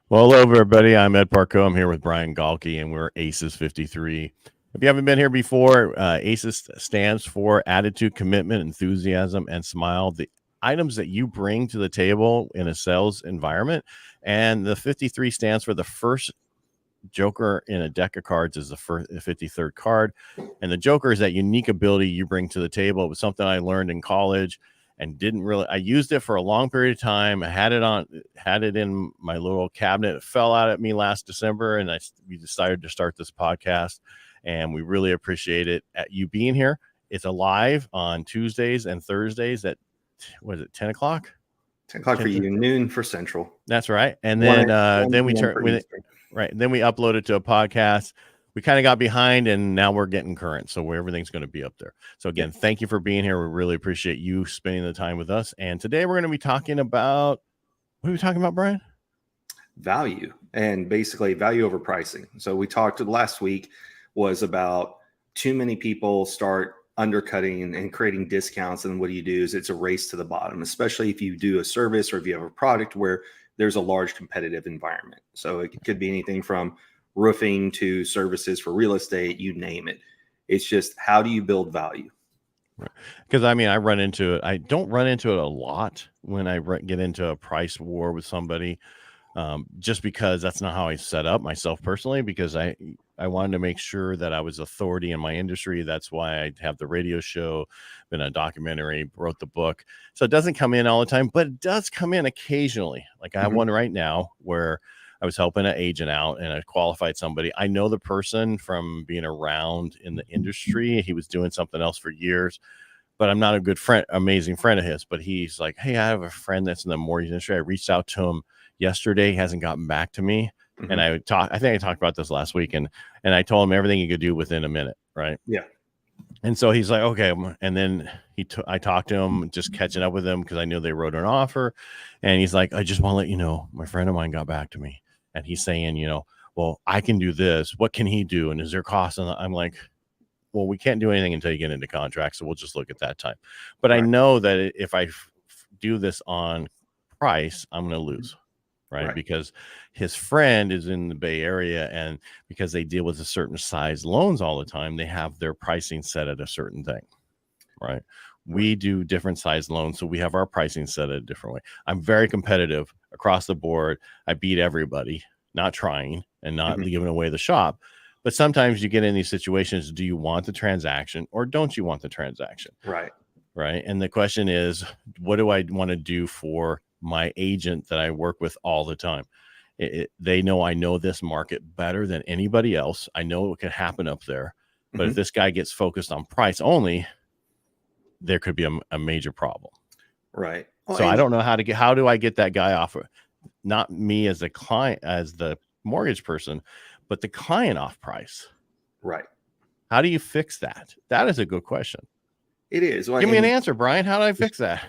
Well, hello, everybody. I'm Ed Parcaut. I'm here with Brian Galke, and we're ACES53. If you haven't been here before, ACES stands for Attitude, Commitment, Enthusiasm, and Smile. The items that you bring to the table in a sales environment. And the 53 stands for the first Joker in a deck of cards is the 53rd card. And the Joker is that unique ability you bring to the table. It was something I learned in college and I used it for a long period of time. I had it in my little cabinet. It fell out at me last December, and we decided to start this podcast, and we really appreciate it at you being here. It's alive on Tuesdays and Thursdays at, 10 o'clock? 10 o'clock for you, noon for Central. That's right. And then we upload it to a podcast. We kind of got behind, and now we're getting current. So everything's going to be up there. So again, thank you for being here. We really appreciate you spending the time with us. And today we're going to be talking about, what are we talking about, Brian? Value, and basically value over pricing. So we talked last week was about too many people start undercutting and creating discounts. And what do? Is it's a race to the bottom, especially if you do a service or if you have a product where there's a large competitive environment. So it could be anything from roofing to services for real estate, you name it. It's just, how do you build value? Because I run into it. I don't run into it a lot when I get into a price war with somebody, just because that's not how I set up myself personally, because I wanted to make sure that I was authority in my industry. That's why I have the radio show, been a documentary, wrote the book. So it doesn't come in all the time, but it does come in occasionally. Like I have one right now where I was helping an agent out and I qualified somebody. I know the person from being around in the industry. He was doing something else for years, but I'm not a good friend, amazing friend of his. But he's like, hey, I have a friend that's in the mortgage industry. I reached out to him yesterday. He hasn't gotten back to me. And I think I talked about this last week, and I told him everything he could do within a minute. Right. Yeah. And so he's like, okay. And then I talked to him, just catching up with him because I knew they wrote an offer. And he's like, I just want to let you know, my friend of mine got back to me. And he's saying, well, I can do this. What can he do? And is there cost? And I'm like, well, we can't do anything until you get into contract. So we'll just look at that time. But right. I know that if I do this on price, I'm going to lose. Right. Because his friend is in the Bay Area, and because they deal with a certain size loans all the time, they have their pricing set at a certain thing. Right. We do different size loans, so we have our pricing set at a different way. I'm very competitive across the board. I beat everybody, not trying and not giving away the shop. But sometimes you get in these situations. Do you want the transaction or don't you want the transaction? Right. Right. And the question is, what do I want to do for my agent that I work with all the time? They know I know this market better than anybody else. I know what can happen up there. But if this guy gets focused on price only, there could be a major problem. Right. Well, so I don't know how do I get that guy off? Not me as a client, as the mortgage person, but the client off price. Right. How do you fix that? That is a good question. It is. Well, give me an answer, Brian. How do I fix that?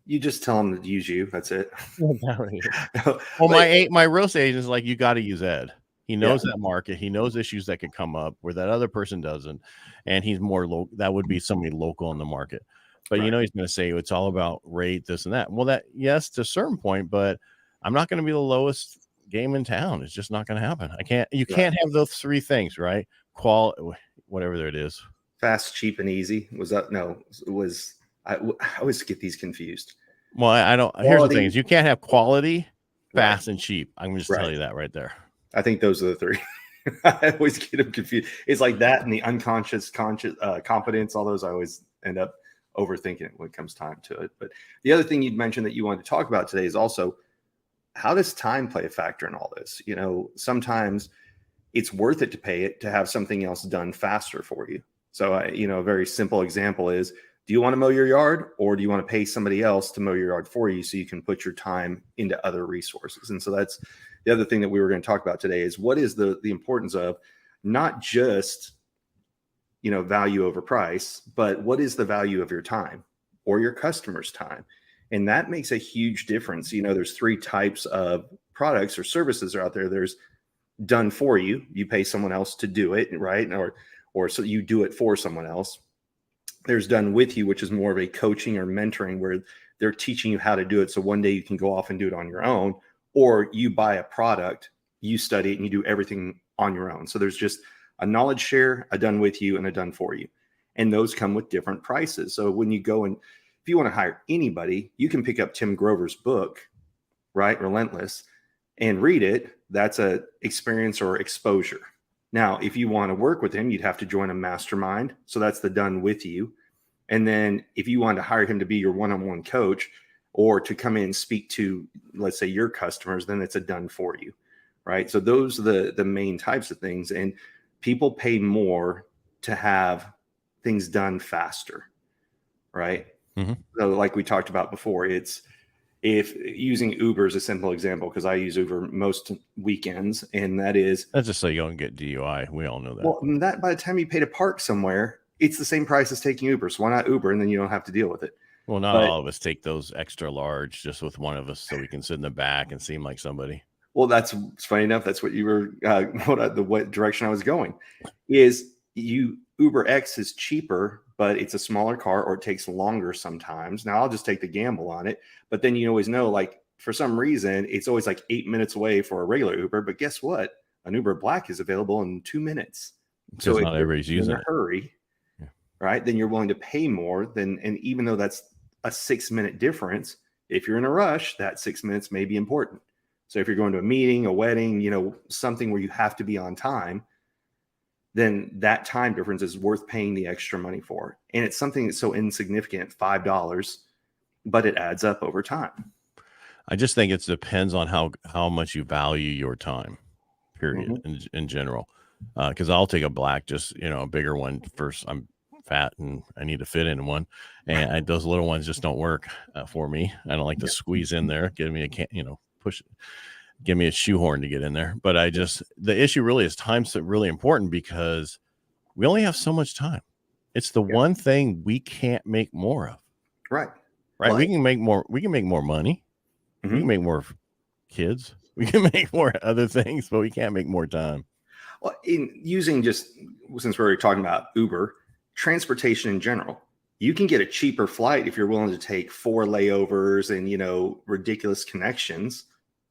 You just tell them to use you. That's it. Well, my real estate agent is like, you got to use Ed. He knows that market. He knows issues that could come up where that other person doesn't. And he's more local. That would be somebody local in the market. But he's going to say it's all about rate, this and that. Well, yes, to a certain point, but I'm not going to be the lowest game in town. It's just not going to happen. You can't have those three things, right? Whatever it is. Fast, cheap, and easy. I always get these confused. Well, I don't. Quality. Here's the thing: is you can't have quality, fast, and cheap. I'm going to just tell you that right there. I think those are the three. I always get them confused. It's like that and the unconscious, competence. All those, I always end up overthinking it when it comes time to it. But the other thing you'd mentioned that you wanted to talk about today is also, how does time play a factor in all this? Sometimes it's worth it to pay it to have something else done faster for you. So, a very simple example is, do you want to mow your yard, or do you want to pay somebody else to mow your yard for you so you can put your time into other resources? And so that's the other thing that we were going to talk about today is, what is the importance of not just, value over price, but what is the value of your time or your customer's time? And that makes a huge difference. There's three types of products or services out there. There's done for you. You pay someone else to do it, right? Or so you do it for someone else. There's done with you, which is more of a coaching or mentoring where they're teaching you how to do it. So one day you can go off and do it on your own. or you buy a product, you study it, and you do everything on your own. So there's just a knowledge share, a done with you, and a done for you. And those come with different prices. So when you go and if you want to hire anybody, you can pick up Tim Grover's book, right? Relentless, and read it. That's a experience or exposure. Now, if you want to work with him, you'd have to join a mastermind. So that's the done with you. And then if you want to hire him to be your one-on-one coach or to come in and speak to, let's say, your customers, then it's a done for you, right? So those are the main types of things. And people pay more to have things done faster, right? Mm-hmm. So like we talked about before, it's if using Uber is a simple example, because I use Uber most weekends, and that's just so you don't get DUI. We all know that. Well, that by the time you pay to park somewhere, it's the same price as taking Uber. So why not Uber? And then you don't have to deal with it. Well, not all of us take those extra large just with one of us so we can sit in the back and seem like somebody. Well, that's funny enough. That's what you were, what direction I was going is Uber X is cheaper, but it's a smaller car or it takes longer sometimes. Now I'll just take the gamble on it. But then you always know, like, for some reason, it's always like 8 minutes away for a regular Uber. But guess what? An Uber Black is available in 2 minutes. So not everybody's using it. In a hurry, right? Then you're willing to pay more than, and even though that's a 6-minute difference, if you're in a rush, that 6 minutes may be important. So if you're going to a meeting, a wedding, something where you have to be on time, then that time difference is worth paying the extra money for. And it's something that's so insignificant, $5, but it adds up over time. I just think it depends on how much you value your time, period, in general. Because I'll take a Black, just, a bigger one first. I'm fat and I need to fit in one. And those little ones just don't work for me. I don't like to squeeze in there, give me give me a shoehorn to get in there. But the issue really is time's really important because we only have so much time. It's the one thing we can't make more of. Right. Well, we can make more money. We can make more kids. We can make more other things, but we can't make more time. Well, since we're talking about Uber, transportation in general, you can get a cheaper flight if you're willing to take 4 layovers and, ridiculous connections.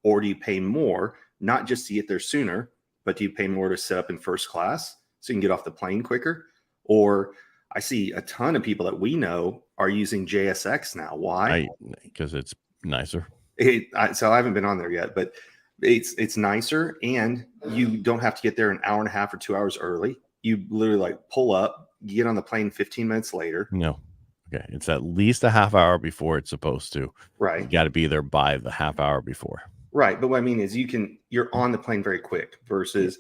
Or do you pay more, not just to get there sooner, but do you pay more to sit up in first class so you can get off the plane quicker? Or I see a ton of people that we know are using JSX now. Why? Because it's nicer. So I haven't been on there yet, but it's nicer, and you don't have to get there an hour and a half or 2 hours early. You literally pull up, you get on the plane 15 minutes later. No. Okay. It's at least a half hour before it's supposed to. Right. You got to be there by the half hour before. Right. But what I mean is you're on the plane very quick versus,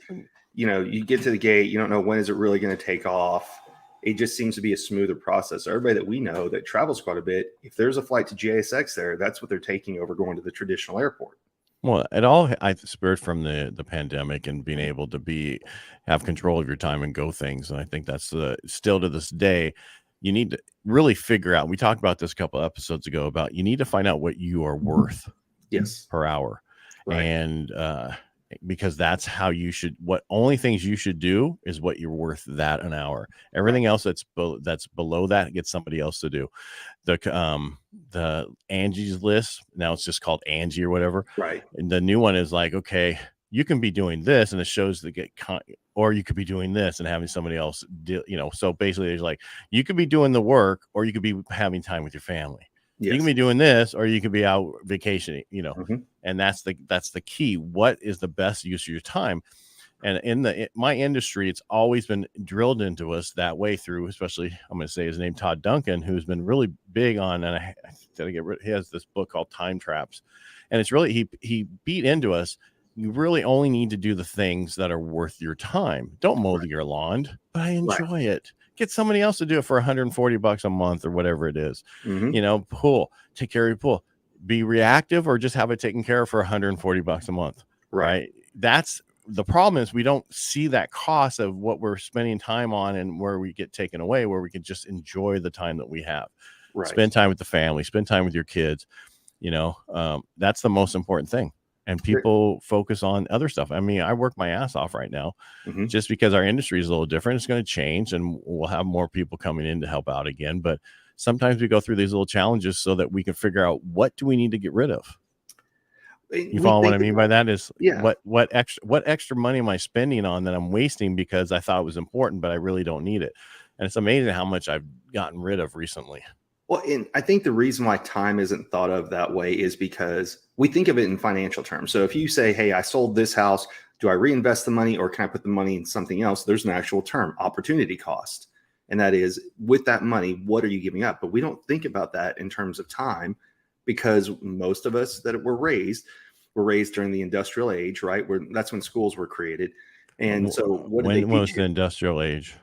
you get to the gate, you don't know when is it really going to take off. It just seems to be a smoother process. So everybody that we know that travels quite a bit, if there's a flight to JSX there, that's what they're taking over going to the traditional airport. Well, I spurred from the pandemic and being able to have control of your time and go things. And I think that's still to this day, you need to really figure out, we talked about this a couple episodes ago about, you need to find out what you are worth. Yes. Per hour. Right. And because that's how only things you should do is what you're worth that an hour. Everything else that's below that gets somebody else to do. The Angie's list, now it's just called Angie or whatever. Right. And the new one is like, okay, you can be doing this, and it shows or you could be doing this and having somebody else do, so basically there's like, you could be doing the work or you could be having time with your family. Yes. You can be doing this, or you could be out vacationing, and that's the key. What is the best use of your time? And in my industry, it's always been drilled into us that way through, especially, I'm going to say his name, Todd Duncan, who's been really big on, and I gotta get rid. He has this book called Time Traps, and it's really he beat into us. You really only need to do the things that are worth your time. Don't mow your lawn, but I enjoy it. Get somebody else to do it for $140 a month or whatever it is. Pool, take care of your pool, be reactive or just have it taken care of for $140 a month. Right. That's the problem, is we don't see that cost of what we're spending time on and where we get taken away, where we can just enjoy the time that we have. Right. Spend time with the family, spend time with your kids. That's the most important thing. And people focus on other stuff. I mean, I work my ass off right now just because our industry is a little different. It's going to change and we'll have more people coming in to help out again. But sometimes we go through these little challenges so that we can figure out, what do we need to get rid of? You We follow what think I mean by about, that? Is yeah. what extra money am I spending on that I'm wasting because I thought it was important, but I really don't need it? And it's amazing how much I've gotten rid of recently. Well, and I think the reason why time isn't thought of that way is because we think of it in financial terms. So if you say, hey, I sold this house, do I reinvest the money or can I put the money in something else? There's an actual term, opportunity cost. And that is, with that money, what are you giving up? But we don't think about that in terms of time, because most of us that were raised during the industrial age, right? That's when schools were created. And so what did they When was teach the you? industrial age?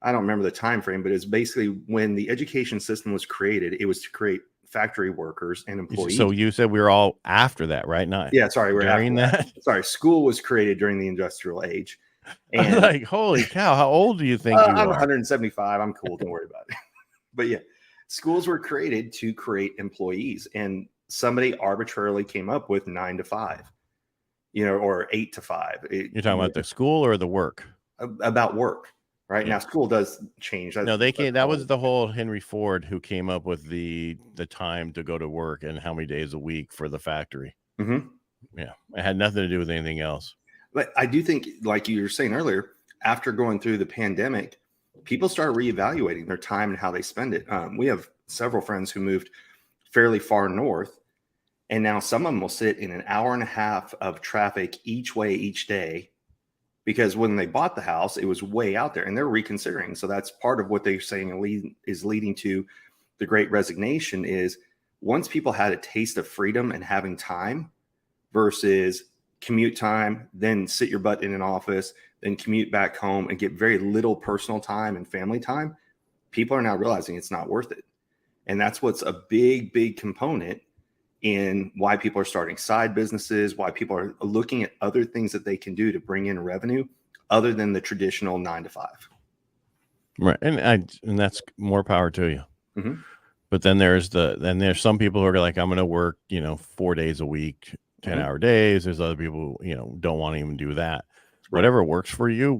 I don't remember the time frame, but it's basically when the education system was created, it was to create factory workers and employees. So you said we were all after that, right? Not Yeah, sorry, we're after during that. that. Sorry, school was created during the industrial age. I was And like, holy cow, how old do you think you I'm are? 175. I'm cool. Don't worry about it. But yeah, schools were created to create employees. And somebody arbitrarily came up with 9 to 5, or 8 to 5. You're talking about the school or the work? About work. Right. Yeah. Now, school does change. No, they came. That was the whole Henry Ford who came up with the time to go to work and how many days a week for the factory. Mm-hmm. Yeah, it had nothing to do with anything else. But I do think, like you were saying earlier, after going through the pandemic, people start reevaluating their time and how they spend it. We have several friends who moved fairly far north, and now some of them will sit in an hour and a half of traffic each way each day, because when they bought the house, it was way out there, and they're reconsidering. So that's part of what they're saying is leading to the great resignation. Is once people had a taste of freedom and having time versus commute time, then sit your butt in an office, then commute back home and get very little personal time and family time, people are now realizing it's not worth it. And that's what's a big, big component in why people are starting side businesses, why people are looking at other things that they can do to bring in revenue other than the traditional 9 to 5. Right. And that's more power to you. Mm-hmm. But then there's some people who are like, I'm going to work, 4 days a week, 10-hour days. There's other people, don't want to even do that. Right. Whatever works for you,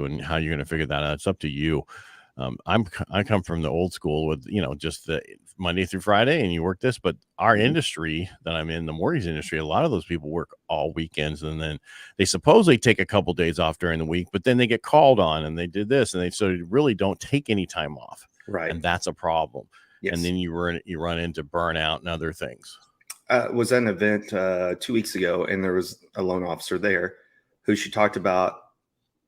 and how you're going to figure that out, it's up to you. I come from the old school with, just the Monday through Friday and you work this, but our industry that I'm in, the mortgage industry, a lot of those people work all weekends, and then they supposedly take a couple days off during the week, but then they get called on and they did this, and so you really don't take any time off. Right. And that's a problem. Yes. And then you run into burnout and other things. Was at an event 2 weeks ago, and there was a loan officer there who she talked about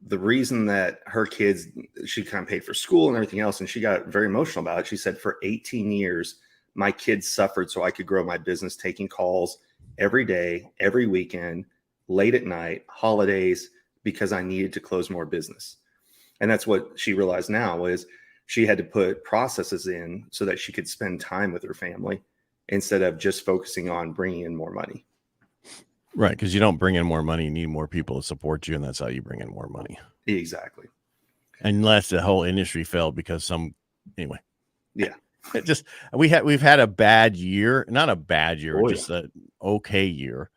the reason that her kids, she kind of paid for school and everything else, and she got very emotional about it. She said, for 18 years, my kids suffered so I could grow my business, taking calls every day, every weekend, late at night, holidays, because I needed to close more business. And that's what she realized now is she had to put processes in so that she could spend time with her family instead of just focusing on bringing in more money. Right, because you don't bring in more money, you need more people to support you, and that's how you bring in more money. Exactly. Unless the whole industry failed because anyway. Yeah. It just we've had a bad year, not a bad year, just an okay year.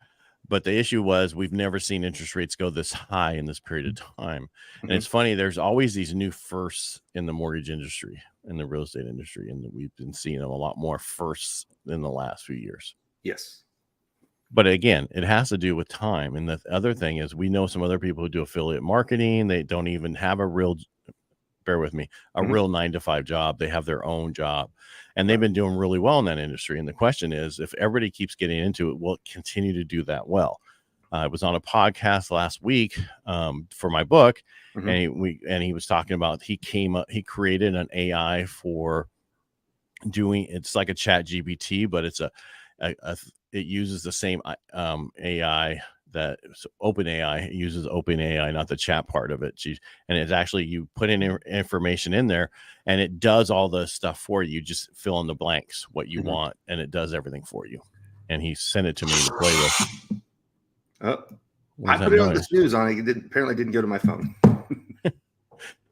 But the issue was we've never seen interest rates go this high in this period of time. Mm-hmm. And it's funny, there's always these new firsts in the mortgage industry, in the real estate industry, and we've been seeing them a lot more firsts in the last few years. Yes. But again, it has to do with time. And the other thing is, we know some other people who do affiliate marketing. They don't even have a real 9 to 5 job. They have their own job, and they've been doing really well in that industry. And the question is, if everybody keeps getting into it, will it continue to do that well? I was on a podcast last week for my book, and he was talking about, he created an AI for doing, it's like a chat GPT, but it's it uses the same AI that OpenAI uses. OpenAI, not the chat part of it. And it's actually, you put in information in there and it does all the stuff for you. Just fill in the blanks, what you want, and it does everything for you. And he sent it to me to play with. Oh, I put it on the snooze on it. It apparently didn't go to my phone.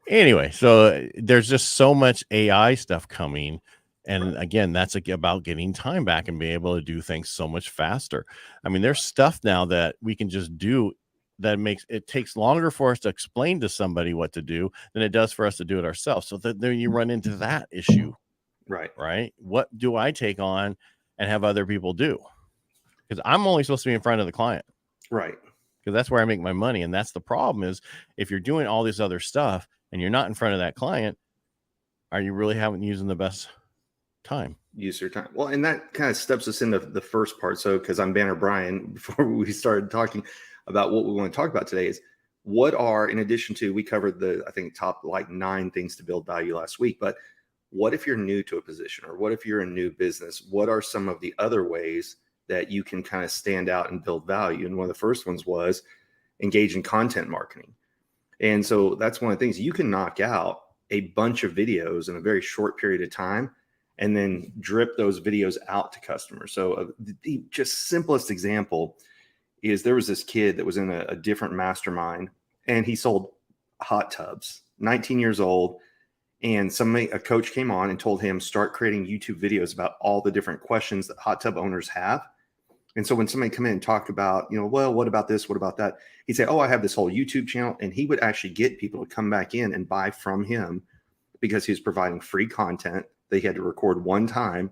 Anyway, so there's just so much AI stuff coming. And again, that's about getting time back and being able to do things so much faster. I mean, there's stuff now that we can just do that takes longer for us to explain to somebody what to do than it does for us to do it ourselves. So then you run into that issue. Right. What do I take on and have other people do? because I'm only supposed to be in front of the client. Right. Because that's where I make my money. And that's the problem is if you're doing all this other stuff and you're not in front of that client, are you really using the best time? Use your time. Well, and that kind of steps us into the first part. So, because I'm Banner Brian, before we started talking about what we want to talk about today is what are, in addition to, we covered the, I think, top like 9 things to build value last week, but what if you're new to a position, or what if you're a new business? What are some of the other ways that you can kind of stand out and build value? And one of the first ones was engage in content marketing. And so that's one of the things you can knock out a bunch of videos in a very short period of time and then drip those videos out to customers. So the just simplest example is there was this kid that was in a different mastermind, and he sold hot tubs, 19 years old. And a coach came on and told him, start creating YouTube videos about all the different questions that hot tub owners have. And so when somebody come in and talk about, well, what about this? What about that? He'd say, oh, I have this whole YouTube channel. And he would actually get people to come back in and buy from him because he was providing free content. They had to record one time,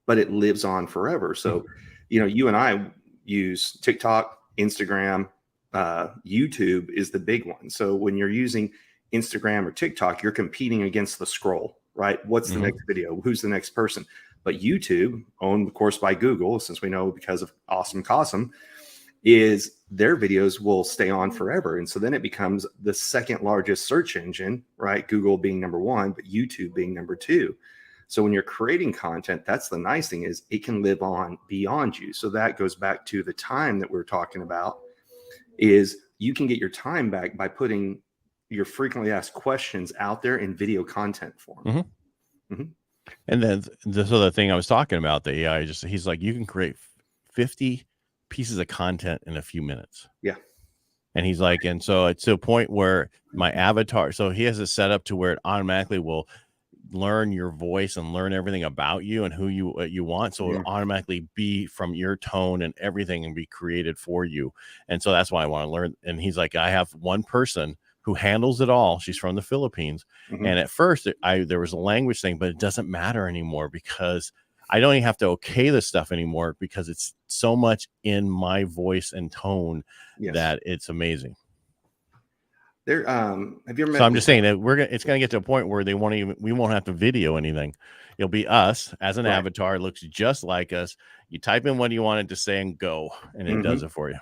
but it lives on forever. So, you and I use TikTok, Instagram, YouTube is the big one. So when you're using Instagram or TikTok, you're competing against the scroll, right? What's the next video? Who's the next person? But YouTube, owned of course by Google, since we know because of Awesome Cosm, is their videos will stay on forever. And so then it becomes the second largest search engine, right? Google being number 1, but YouTube being number 2. So when you're creating content, that's the nice thing, is it can live on beyond you. So that goes back to the time that we're talking about, is you can get your time back by putting your frequently asked questions out there in video content form. And then this other thing I was talking about, the AI, he's like, you can create 50 pieces of content in a few minutes. Yeah. And he's like, and so it's to a point where my avatar, so he has it set up to where it automatically will learn your voice and learn everything about you and who you want. So it'll automatically be from your tone and everything and be created for you. And so that's why I want to learn. And he's like, I have one person who handles it all. She's from the Philippines. And at first there was a language thing, but it doesn't matter anymore because I don't even have to okay this stuff anymore because it's so much in my voice and tone that it's amazing. There, have you ever met? So I'm just saying that it's going to get to a point where we won't have to video anything. It'll be us as an avatar. It looks just like us. You type in what you wanted to say and go, and it does it for you.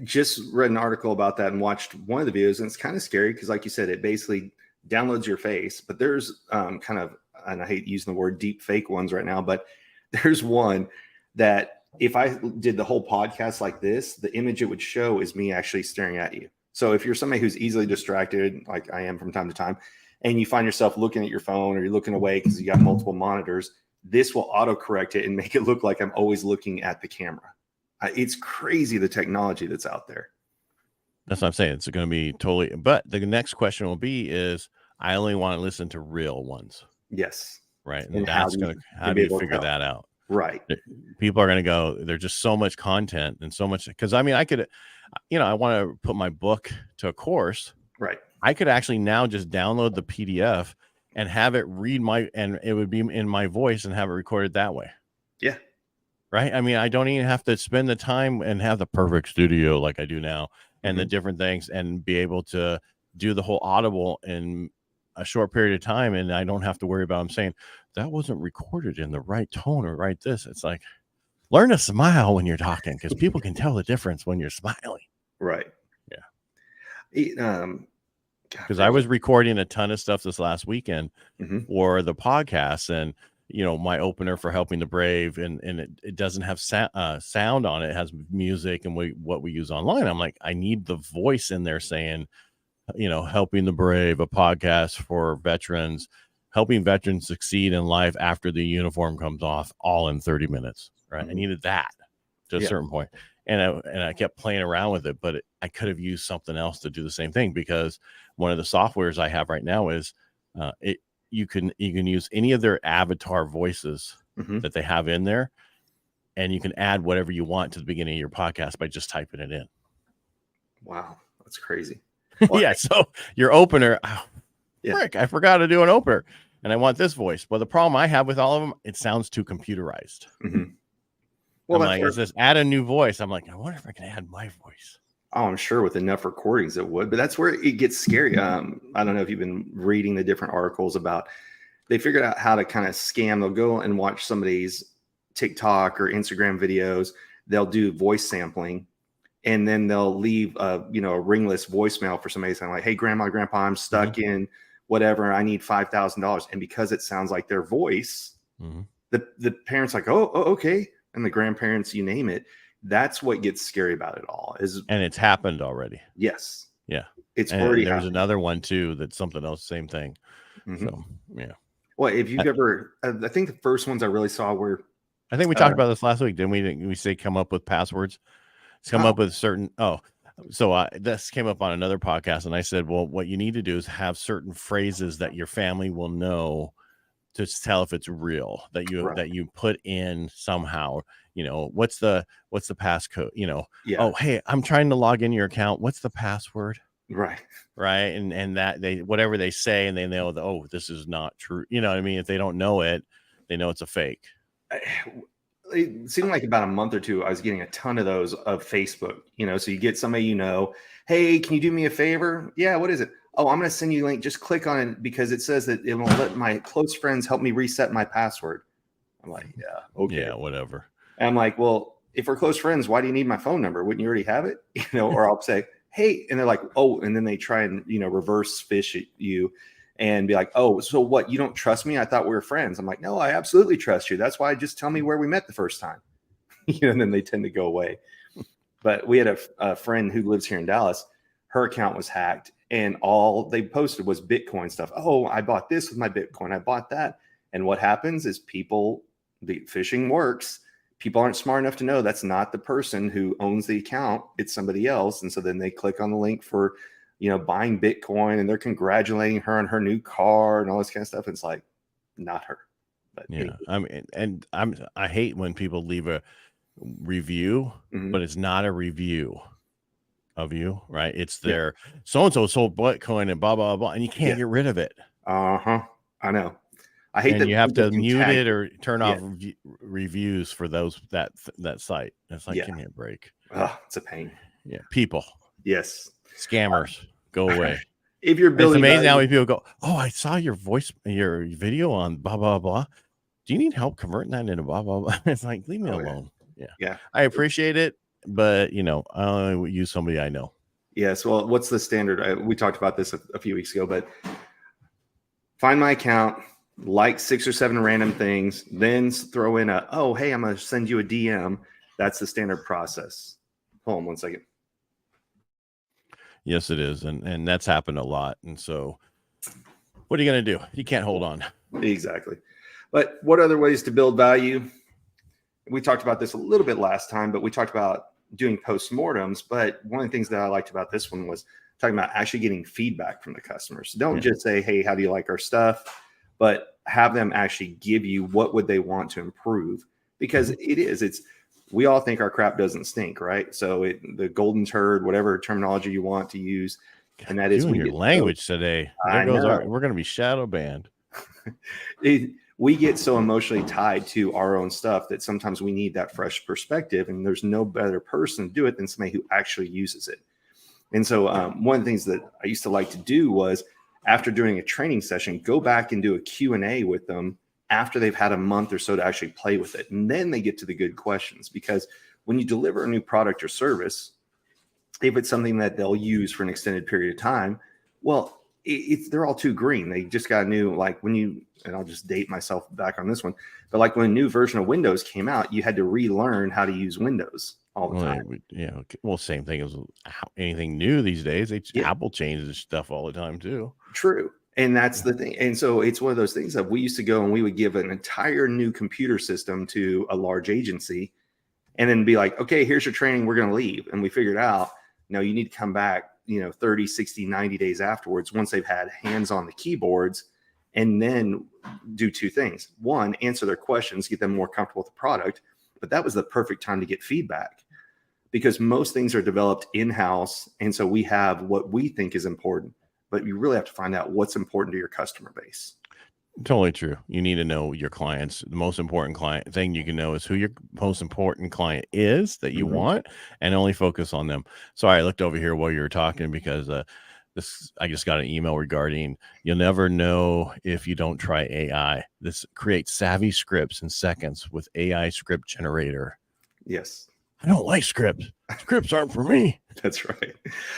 Just read an article about that and watched one of the videos, and it's kind of scary because, like you said, it basically downloads your face. But there's kind of, and I hate using the word deep fake ones right now, but there's one that if I did the whole podcast like this, the image it would show is me actually staring at you. So if you're somebody who's easily distracted, like I am from time to time, and you find yourself looking at your phone or you're looking away because you got multiple monitors, this will autocorrect it and make it look like I'm always looking at the camera. It's crazy, the technology that's out there. That's what I'm saying. It's going to be totally, but the next question will be is, I only want to listen to real ones. Yes. Right. And that's going to, how do you figure that out? Right. People are going to go, there's just so much content and so much, because I mean, I could, I want to put my book to a course. Right. I could actually now just download the PDF and have it read and it would be in my voice and have it recorded that way. Yeah. Right. I mean, I don't even have to spend the time and have the perfect studio like I do now and the different things and be able to do the whole Audible in a short period of time. And I don't have to worry about them saying that wasn't recorded in the right tone or right this. It's like, learn to smile when you're talking because people can tell the difference when you're smiling. Right. Yeah. Because I was recording a ton of stuff this last weekend for the podcast, and my opener for Helping the Brave, and it doesn't have sound on it. It has music and what we use online. I'm like, I need the voice in there saying, Helping the Brave, a podcast for veterans, helping veterans succeed in life after the uniform comes off, all in 30 minutes. Right. I needed that to a certain point. And I kept playing around with it, but I could have used something else to do the same thing, because one of the softwares I have right now is you can use any of their avatar voices that they have in there, and you can add whatever you want to the beginning of your podcast by just typing it in. Wow, that's crazy. Well, yeah. So your opener, frick, I forgot to do an opener, and I want this voice. But the problem I have with all of them, it sounds too computerized. Well, I'm that's like, where, it says add a new voice. I'm like, I wonder if I can add my voice. oh, I'm sure with enough recordings it would, but that's where it gets scary. I don't know if you've been reading the different articles about, they figured out how to kind of scam. They'll go and watch somebody's TikTok or Instagram videos. They'll do voice sampling, and then they'll leave a ringless voicemail for somebody saying like, "Hey, grandma, grandpa, I'm stuck in whatever. I need $5,000." And because it sounds like their voice, the parents like, oh, okay, and the grandparents, you name it. That's what gets scary about it all. And it's happened already. Yes, Yeah, it's and already there was happened. another one too. That's something else. Same thing. So yeah. Well, if you've ever, I think the first ones I really saw were, I think we talked about this last week, didn't we? We say come up with passwords. It's come up with certain. So this came up on another podcast, and I said, well, what you need to do is have certain phrases that your family will know to tell if it's real, that you put in somehow. What's the passcode? Oh, hey, I'm trying to log in your account. What's the password? Right. And that they, whatever they say, and they know that, oh, this is not true. You know what I mean? If they don't know it, they know it's a fake. It seemed like about a month or two, I was getting a ton of those of Facebook, so you get somebody, hey, can you do me a favor? Yeah. What is it? Oh, I'm going to send you a link. Just click on it because it says that it will let my close friends help me reset my password. I'm like, yeah, okay. Yeah, whatever. And I'm like, well, if we're close friends, why do you need my phone number? Wouldn't you already have it? Or I'll say, hey, and they're like, oh, and then they try and, reverse fish you and be like, oh, so what? You don't trust me? I thought we were friends. I'm like, no, I absolutely trust you. That's why just tell me where we met the first time. And then they tend to go away. But we had a friend who lives here in Dallas. Her account was hacked, and all they posted was Bitcoin stuff. Oh, I bought this with my Bitcoin. I bought that. And what happens is the phishing works. People aren't smart enough to know that's not the person who owns the account. It's somebody else. And so then they click on the link for, buying Bitcoin, and they're congratulating her on her new car and all this kind of stuff. It's like, not her. But yeah, I mean, and I hate when people leave a review, but it's not a review of you, right? It's their so-and-so sold Bitcoin and blah, blah, blah, and you can't get rid of it. I know. I hate that you have to mute it or turn off reviews for that site. It's like, give me a break. Oh, it's a pain. Yeah, people. Yes. Scammers, go away. If you're building, it's amazing how many people go, oh, I saw your video on blah, blah, blah. Do you need help converting that into blah, blah, blah? It's like, leave me alone. Yeah. I appreciate it, but I only use somebody I know. Yes. Well, what's the standard? We talked about this a few weeks ago, but find my account, like 6 or 7 random things, then throw in oh, hey, I'm going to send you a DM. That's the standard process. Hold on 1 second. Yes, it is. And that's happened a lot. And so what are you going to do? You can't hold on. Exactly. But what other ways to build value? We talked about this a little bit last time, but we talked about doing postmortems. But one of the things that I liked about this one was talking about actually getting feedback from the customers. Don't just say, hey, how do you like our stuff? But have them actually give you what would they want to improve, because we all think our crap doesn't stink, right? So the golden turd, whatever terminology you want to use, and that is your language today. We're going to be shadow banned. We get so emotionally tied to our own stuff that sometimes we need that fresh perspective, and there's no better person to do it than somebody who actually uses it. And so one of the things that I used to like to do was, after doing a training session, go back and do a Q&A with them after they've had a month or so to actually play with it. And then they get to the good questions, because when you deliver a new product or service, if it's something that they'll use for an extended period of time, well, they're all too green. They just got a new, like and I'll just date myself back on this one, but like when a new version of Windows came out, you had to relearn how to use Windows all the time. Yeah. Well, same thing as anything new these days. Apple changes stuff all the time too. True. And that's the thing. And so it's one of those things that we used to go and we would give an entire new computer system to a large agency and then be like, okay, here's your training. We're going to leave. And we figured out, no, you need to come back, 30, 60, 90 days afterwards, once they've had hands on the keyboards, and then do 2 things. 1, answer their questions, get them more comfortable with the product. But that was the perfect time to get feedback, because most things are developed in-house. And so we have what we think is important, but you really have to find out what's important to your customer base. Totally true. You need to know your clients. The most important client thing you can know is who your most important client is that you Mhm. want, and only focus on them. Sorry, I looked over here while you were talking because this I just got an email regarding you'll never know if you don't try AI. This creates savvy scripts in seconds with AI script generator. Yes, I don't like scripts. Scripts aren't for me. that's right.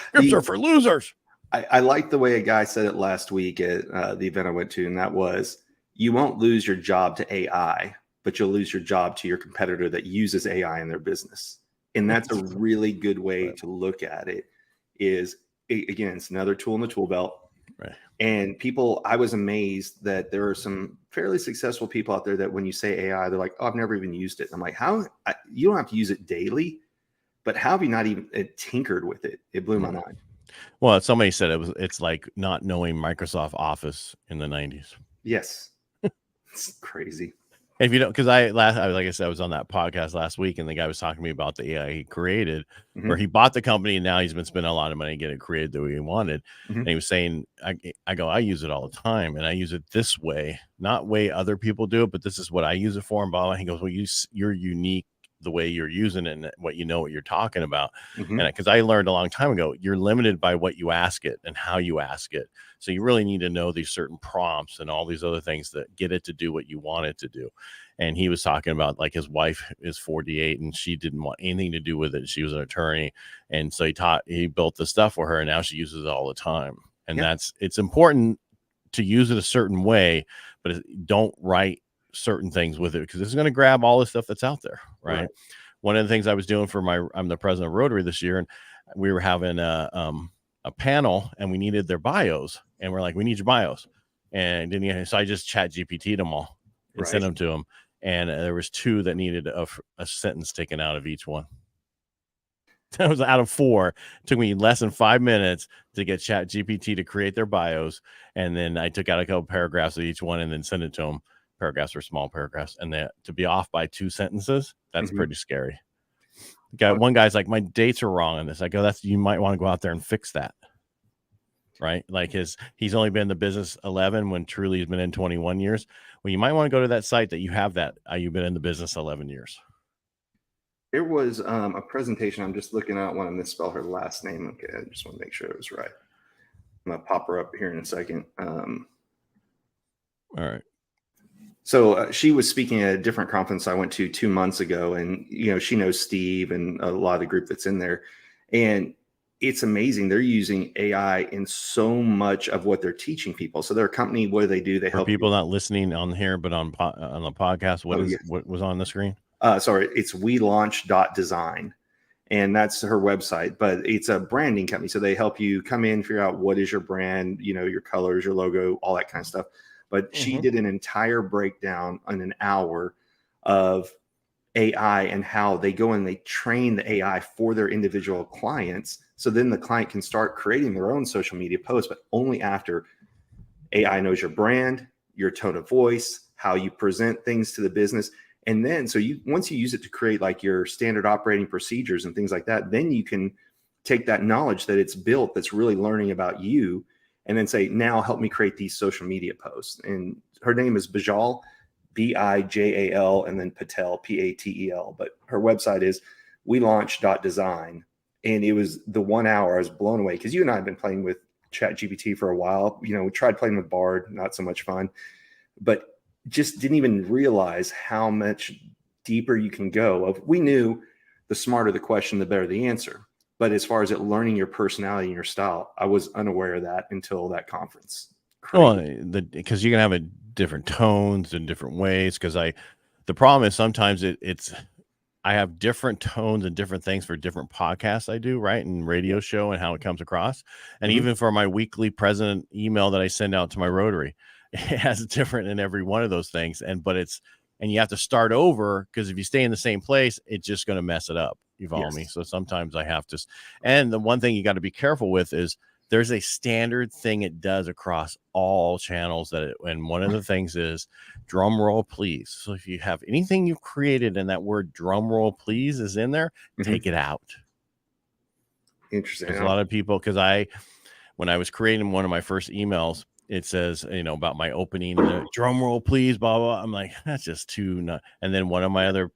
Scripts are for losers. I like the way a guy said it last week at the event I went to, and that was, you won't lose your job to AI, but you'll lose your job to your competitor that uses AI in their business. And that's a really good way to look at it. Is again, it's another tool in the tool belt. Right. And people, I was amazed that there are some fairly successful people out there that when you say AI, they're like, "Oh, I've never even used it." And I'm like, "How? You don't have to use it daily, but how have you not even tinkered with it?" It blew my mind. Well, somebody said it's like not knowing Microsoft Office in the 90s. Yes, it's crazy. If you don't, because like I said, I was on that podcast last week, and the guy was talking to me about the AI he created, where he bought the company, and now he's been spending a lot of money to get it created the way he wanted. And he was saying, I use it all the time, and I use it this way, not way other people do it, but this is what I use it for. And blah, blah. He goes, well, you're unique the way you're using it and what you're talking about. And because I learned a long time ago, you're limited by what you ask it and how you ask it. So you really need to know these certain prompts and all these other things that get it to do what you want it to do. And he was talking about, like, his wife is 48 and she didn't want anything to do with it. She was an attorney. And so he built the stuff for her, and now she uses it all the time. And it's important to use it a certain way, but don't write certain things with it, because it's going to grab all the stuff that's out there. Right. One of the things I was doing for I'm the president of Rotary this year, and we were having a panel, and we needed their bios, and we're like, we need your bios. And so I just chat GPT'd them all and sent them to them. And there was 2 that needed a sentence taken out of each one. That was out of 4. It took me less than 5 minutes to get Chat GPT to create their bios. And then I took out a couple paragraphs of each one and then sent it to them. Paragraphs are small paragraphs. And to be off by 2 sentences, that's pretty scary. One guy's like, my dates are wrong on this. I go, you might want to go out there and fix that. Right? Like he's only been in the business 11 when truly he's been in 21 years. Well, you might want to go to that site that you have that you've been in the business 11 years. There was a presentation. I'm just looking at, want to misspell her last name. Okay, I just want to make sure it was right. I'm gonna pop her up here in a second. All right. So she was speaking at a different conference I went to 2 months ago, and she knows Steve and a lot of the group that's in there, and it's amazing. They're using AI in so much of what they're teaching people. So they're a company. What do? They help people not listening on here, but on the podcast. What was on the screen? Sorry, it's welaunch.design. And that's her website, but it's a branding company. So they help you come in, figure out what is your brand, your colors, your logo, all that kind of stuff. But she did an entire breakdown in an hour of AI and how they go and they train the AI for their individual clients. So then the client can start creating their own social media posts, but only after AI knows your brand, your tone of voice, how you present things to the business. And then, once you use it to create like your standard operating procedures and things like that, then you can take that knowledge that it's built, that's really learning about you, and then say, now help me create these social media posts. And her name is Bijal, Bijal, and then Patel, Patel. But her website is welaunch.design. And it was the 1 hour I was blown away, because you and I have been playing with Chat GPT for a while. We tried playing with Bard, not so much fun, but just didn't even realize how much deeper you can go. We knew the smarter the question, the better the answer. But as far as it learning your personality and your style, I was unaware of that until that conference. Crazy. Well, because you can have different tones and different ways. Because the problem is sometimes I have different tones and different things for different podcasts I do, right? And radio show and how it comes across. And even for my weekly president email that I send out to my Rotary, it has different in every one of those things. And you have to start over, because if you stay in the same place, it's just going to mess it up. You follow me? So sometimes I have to. And the one thing you got to be careful with is there's a standard thing it does across all channels and one of the things is drum roll, please. So if you have anything you've created and that word drum roll, please is in there, take it out. Interesting. There's a lot of people, because when I was creating one of my first emails, it says, about my opening, and drum roll, please, blah, blah. I'm like, that's just too nuts. And then one of my other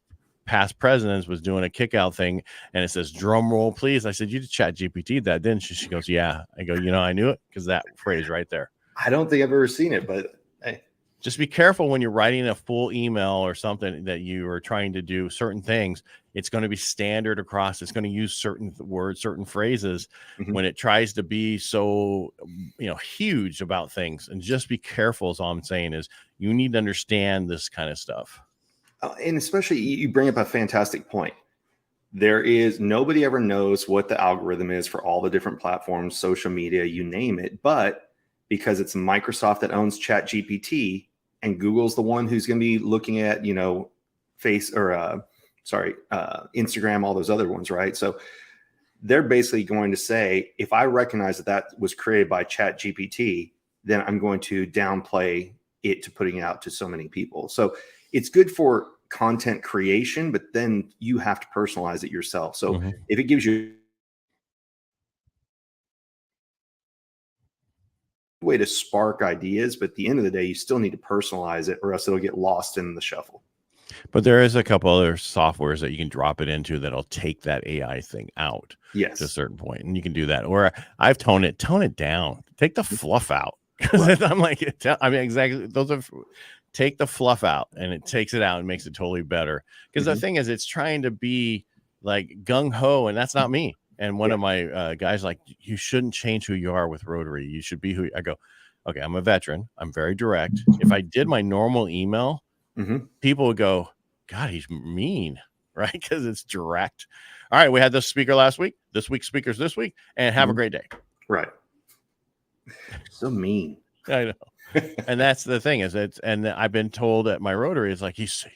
past presidents was doing a kick out thing, and it says drum roll, please. I said, you just chat GPT that, didn't you? She goes, yeah. I go, I knew it because that phrase right there. I don't think I've ever seen it, but hey. Just be careful when you're writing a full email or something that you are trying to do certain things. It's going to be standard across. It's going to use certain words, certain phrases when it tries to be so, huge about things. And just be careful, is all I'm saying, is you need to understand this kind of stuff. And especially, you bring up a fantastic point. Nobody ever knows what the algorithm is for all the different platforms, social media, you name it. But because it's Microsoft that owns ChatGPT, and Google's the one who's going to be looking at, Instagram, all those other ones, right? So they're basically going to say, if I recognize that was created by ChatGPT, then I'm going to downplay it to putting it out to so many people. So it's good for content creation, but then you have to personalize it yourself. So if it gives you way to spark ideas, but at the end of the day, you still need to personalize it, or else it'll get lost in the shuffle. But there is a couple other softwares that you can drop it into that'll take that AI thing out to a certain point, and you can do that. Or I've tone it down, take the fluff out. Right. I'm like, exactly. Take the fluff out, and it takes it out and makes it totally better. Because the thing is, it's trying to be like gung ho, and that's not me. And one of my guys like, you shouldn't change who you are with Rotary. You should be who I go. Okay, I'm a veteran. I'm very direct. If I did my normal email, people would go, God, he's mean, right? Because it's direct. All right, we had this speaker last week. This week's speakers this week, and have a great day. Right. So mean. I know. And that's the thing and I've been told at my Rotary, it's like he's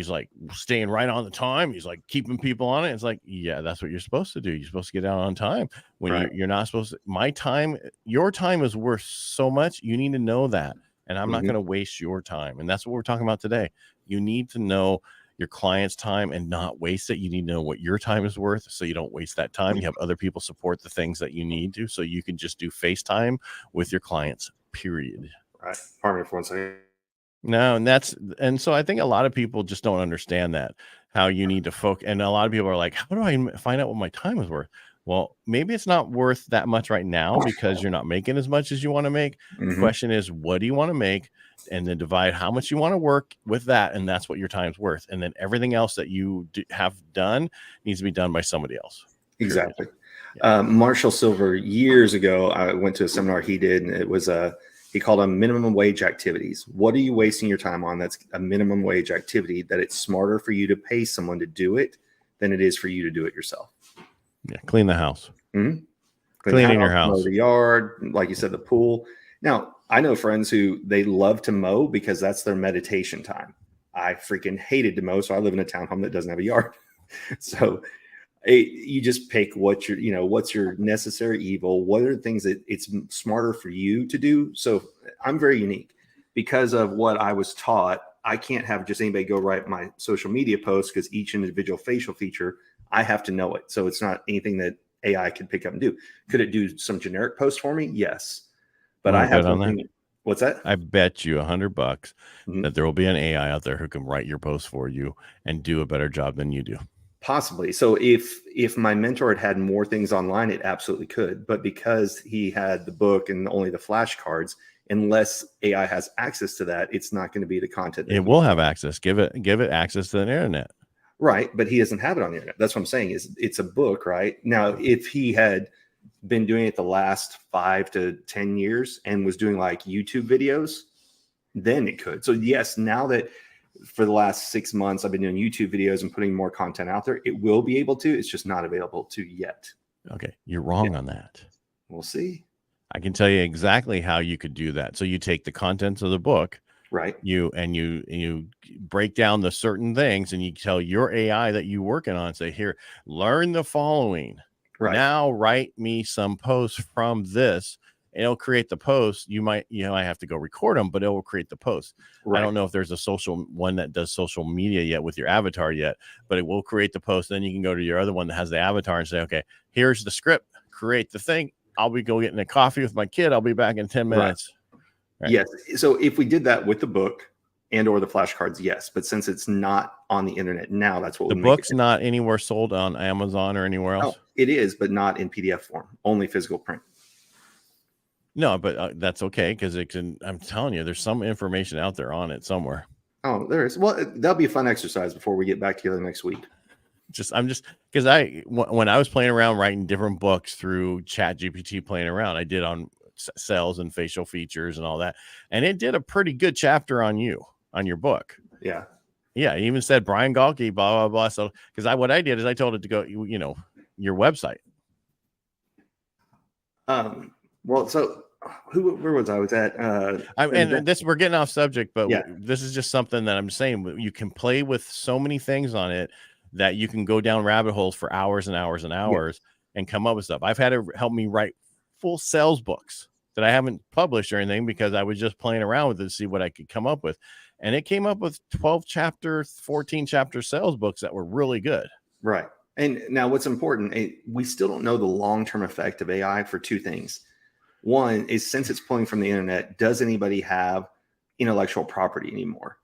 like staying right on the time. He's like keeping people on it. It's like, yeah, that's what you're supposed to do. You're supposed to get out on time when you're not supposed to. My time, your time is worth so much. You need to know that. And I'm not going to waste your time. And that's what we're talking about today. You need to know your client's time and not waste it. You need to know what your time is worth so you don't waste that time. You have other people support the things that you need to, so you can just do FaceTime with your clients, period. Right. Pardon me for 1 second. No, and so I think a lot of people just don't understand that, how you need to focus. And a lot of people are like, how do I find out what my time is worth? Well, maybe it's not worth that much right now because you're not making as much as you want to make. The question is, what do you want to make? And then divide how much you want to work with that. And that's what your time's worth. And then everything else that you have done needs to be done by somebody else. Exactly. Yeah. Marshall Silver, years ago, I went to a seminar he did, and it was he called them minimum wage activities. What are you wasting your time on? That's a minimum wage activity that it's smarter for you to pay someone to do it than it is for you to do it yourself. Yeah. Clean the house. Cleaning your house. Mow the yard, like you said, the pool. Now, I know friends who they love to mow because that's their meditation time. I freaking hated to mow, so I live in a townhome that doesn't have a yard. So you just pick what's your necessary evil. What are the things that it's smarter for you to do? So I'm very unique because of what I was taught. I can't have just anybody go write my social media posts because each individual facial feature, I have to know it. So it's not anything that AI could pick up and do. Could it do some generic post for me? Yes. But I have something. What's that? I bet you $100 that there will be an AI out there who can write your post for you and do a better job than you do. Possibly. So if my mentor had more things online, it absolutely could. But because he had the book and only the flashcards, unless AI has access to that, it's not going to be the content. It will have access. Give it access to the internet. Right. But he doesn't have it on the internet. That's what I'm saying, is it's a book, right? Now, if he had been doing it the last 5 to 10 years and was doing like YouTube videos, then it could. So yes, now that for the last 6 months, I've been doing YouTube videos and putting more content out there, it will be able to. It's just not available to yet. Okay. You're wrong on that. We'll see. I can tell you exactly how you could do that. So you take the contents of the book, right? You break down the certain things, and you tell your AI that you're working on, say, here, learn the following. Right. Now write me some posts from this. It'll create the post. You might have to go record them, but it will create the post. Right. I don't know if there's a social one that does social media yet with your avatar yet, but it will create the post. Then you can go to your other one that has the avatar and say, okay, here's the script, create the thing. I'll be go getting a coffee with my kid. I'll be back in 10 minutes. Right? Yes. So if we did that with the book and or the flashcards, yes. But since it's not on the internet now, that's what The would make book's it. not anywhere sold on Amazon or anywhere else. Oh, it is, but not in PDF form. Only physical print. No, but that's okay because it can. I'm telling you, there's some information out there on it somewhere. Oh, there is. Well, that'll be a fun exercise before we get back together next week. I'm just because when I was playing around writing different books through Chat GPT, playing around, I did on sales and facial features and all that, and it did a pretty good chapter on you on your book. Yeah. Yeah, it even said Brian Galke, blah blah blah. So because what I did is I told it to go, your website. Well, so where was I? Was at we're getting off subject, but yeah. This is just something that I'm saying. You can play with so many things on it that you can go down rabbit holes for hours and hours and hours and come up with stuff. I've had it help me write full sales books that I haven't published or anything because I was just playing around with it to see what I could come up with. And it came up with 12 chapter, 14 chapter sales books that were really good. Right. And now what's important, we still don't know the long-term effect of AI for two things. One is, since it's pulling from the internet, does anybody have intellectual property anymore?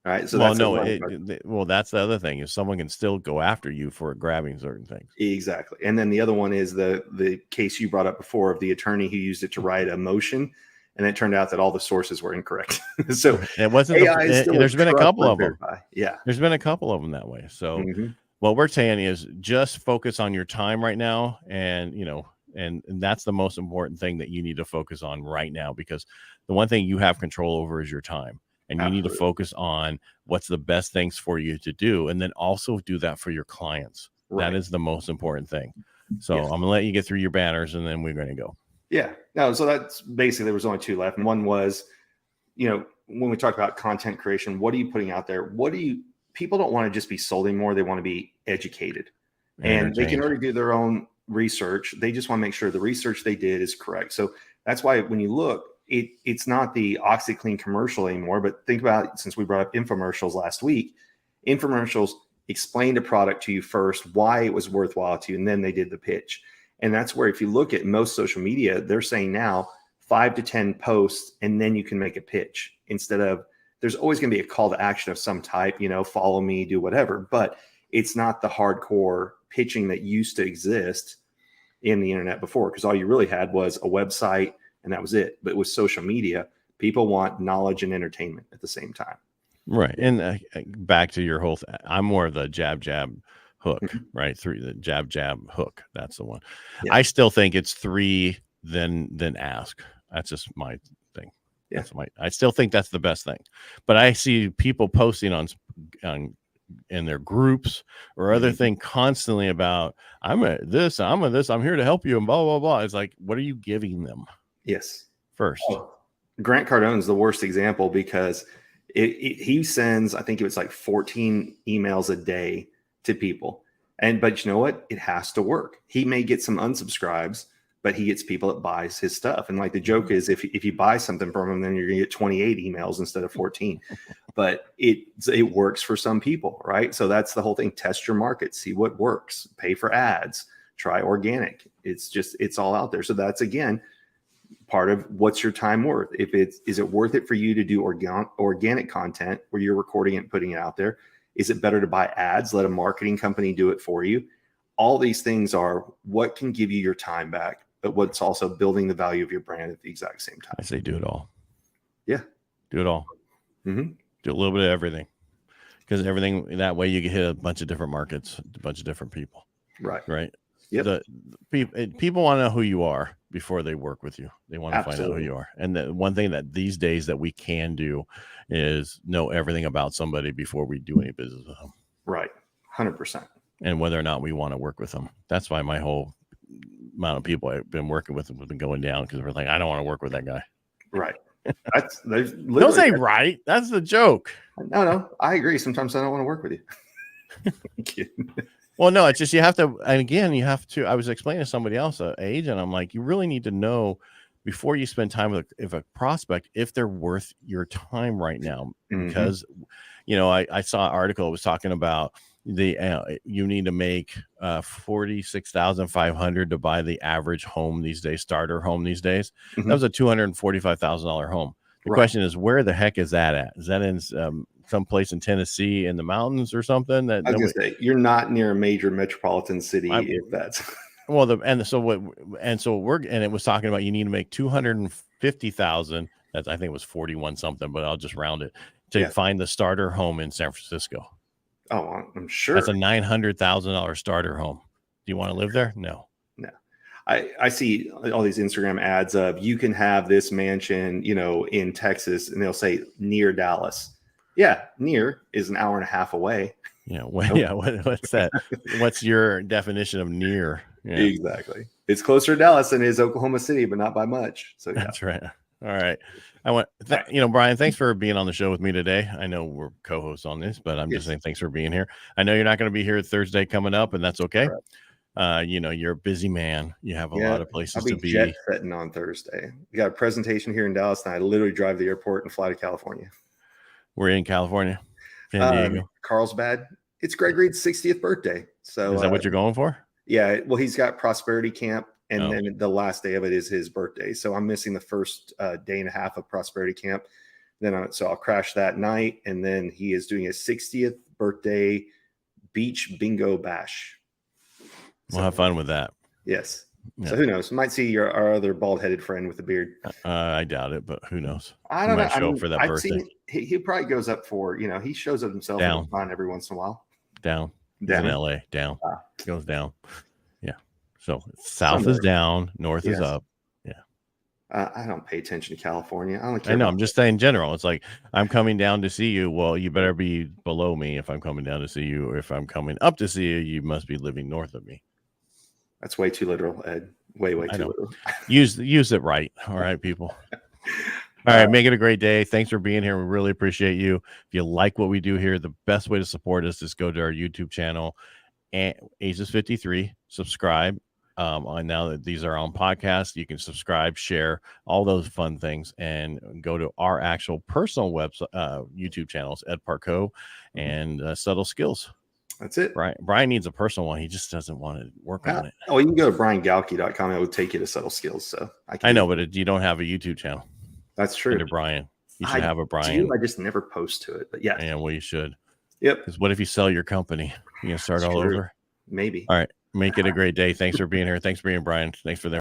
All right. So that's the other thing is someone can still go after you for grabbing certain things. Exactly. And then the other one is the case you brought up before of the attorney who used it to write a motion, and it turned out that all the sources were incorrect. So it wasn't. There's been a couple of them. Yeah. There's been a couple of them that way. So what we're saying is just focus on your time right now, and and that's the most important thing that you need to focus on right now, because the one thing you have control over is your time. And you need to focus on what's the best things for you to do. And then also do that for your clients. Right. That is the most important thing. So I'm going to let you get through your banners and then we're going to go. Yeah. No, so that's basically, there was only two left. And one was, when we talk about content creation, what are you putting out there? People don't want to just be sold anymore. They want to be educated. And they can already do their own research. They just want to make sure the research they did is correct. So that's why when you look, it's not the OxyClean commercial anymore, but think about, since we brought up infomercials last week, infomercials explained a product to you first, why it was worthwhile to you, and then they did the pitch. And that's where, if you look at most social media, they're saying now 5 to 10 posts, and then you can make a pitch, instead of, there's always going to be a call to action of some type, follow me, do whatever, but it's not the hardcore pitching that used to exist in the internet before, because all you really had was a website, and that was it. But with social media, people want knowledge and entertainment at the same time. Right. And back to your whole I'm more of the jab hook, right? The jab hook. That's the one. Yeah. I still think it's 3 then ask. That's just my thing. Yeah. I still think that's the best thing. But I see people posting on in their groups or other thing constantly about, I'm here to help you, and blah blah blah. It's like, what are you giving them? Yes. First, Grant Cardone is the worst example, because he sends, I think it was like 14 emails a day to people. But you know what? It has to work. He may get some unsubscribes, but he gets people that buys his stuff. And like the joke is, if you buy something from him, then you're going to get 28 emails instead of 14. But it works for some people, right? So that's the whole thing. Test your market, see what works, pay for ads, try organic. It's all out there. So that's, again, part of what's your time worth. Is it worth it for you to do organic content where you're recording it and putting it out there? Is it better to buy ads, let a marketing company do it for you? All these things are what can give you your time back, but what's also building the value of your brand at the exact same time. I say do it all. Yeah. Do it all. Do a little bit of everything, because everything, that way you can hit a bunch of different markets, a bunch of different people. Right. Yep. People want to know who you are before they work with you. They want to find out who you are. And the one thing that these days that we can do is know everything about somebody before we do any business with them. Right. 100%. And whether or not we want to work with them. That's why my whole amount of people I've been working with have been going down, because we're like, I don't want to work with that guy. Right. Don't say right. That's the joke. No, I agree. Sometimes I don't want to work with you. Well, no, it's just, you have to, and again, I was explaining to somebody else, an agent, I'm like, you really need to know before you spend time with a prospect, if they're worth your time right now. Because, I saw an article that was talking about you need to make $46,500 to buy the average home these days, starter home these days. That was a $245,000 home. The question is, where the heck is that at? Is that in some place in Tennessee in the mountains or something? That I was gonna say, you're not near a major metropolitan city if that's well. And it was talking about you need to make 250,000. That's, I think it was 41 something, but I'll just round it to find the starter home in San Francisco. Oh, I'm sure that's a $900,000 starter home. Do you want to live there? No. I see all these Instagram ads of you can have this mansion, in Texas, and they'll say near Dallas. Yeah, near is an hour and a half away. Yeah, what's that? What's your definition of near? Yeah. Exactly. It's closer to Dallas than it is Oklahoma City, but not by much. So that's right. All right. Brian, thanks for being on the show with me today. I know we're co-hosts on this, but I'm just saying thanks for being here. I know you're not going to be here Thursday coming up, and that's okay. Correct. You're a busy man. You have a lot of places to be. Jet setting on Thursday. We got a presentation here in Dallas, and I literally drive to the airport and fly to California. We're in California, San Diego, Carlsbad. It's Greg Reed's 60th birthday. So is that what you're going for? Yeah. Well, he's got Prosperity Camp, and then the last day of it is his birthday. So I'm missing the first day and a half of Prosperity Camp. So I'll crash that night, and then he is doing his 60th birthday beach bingo bash. We'll have fun with that. Yes. Yeah. So who knows? Might see our other bald-headed friend with the beard. I doubt it, but who knows? I don't know. Show up for that birthday. He probably goes up for, he shows up himself on every once in a while. Down. He's in LA. Down. Goes down. Yeah. So south is down, north is up. Yeah. I don't pay attention to California. I don't care. I know. I'm just saying in general. It's like, I'm coming down to see you. Well, you better be below me if I'm coming down to see you. Or if I'm coming up to see you, you must be living north of me. That's way too literal, Ed. Way too literal. Use it right. All right, people. All right, make it a great day. Thanks for being here. We really appreciate you. If you like what we do here, the best way to support us is go to our YouTube channel, and ACES53. Subscribe. And now that these are on podcast, you can subscribe, share, all those fun things, and go to our actual personal website, YouTube channels, Ed Parcaut and Subtle Skills. That's it. Brian needs a personal one. He just doesn't want to work on it. Oh, you can go to briangalke.com. It will take you to Subtle Skills. So I know, but you don't have a YouTube channel. That's true. To Brian, you should have a Brian. I just never post to it, but yeah. Yeah, well, you should. Yep. Because what if you sell your company? You gonna start all over? Maybe. All right. Make it a great day. Thanks for being here. Thanks for being Brian. Thanks for there.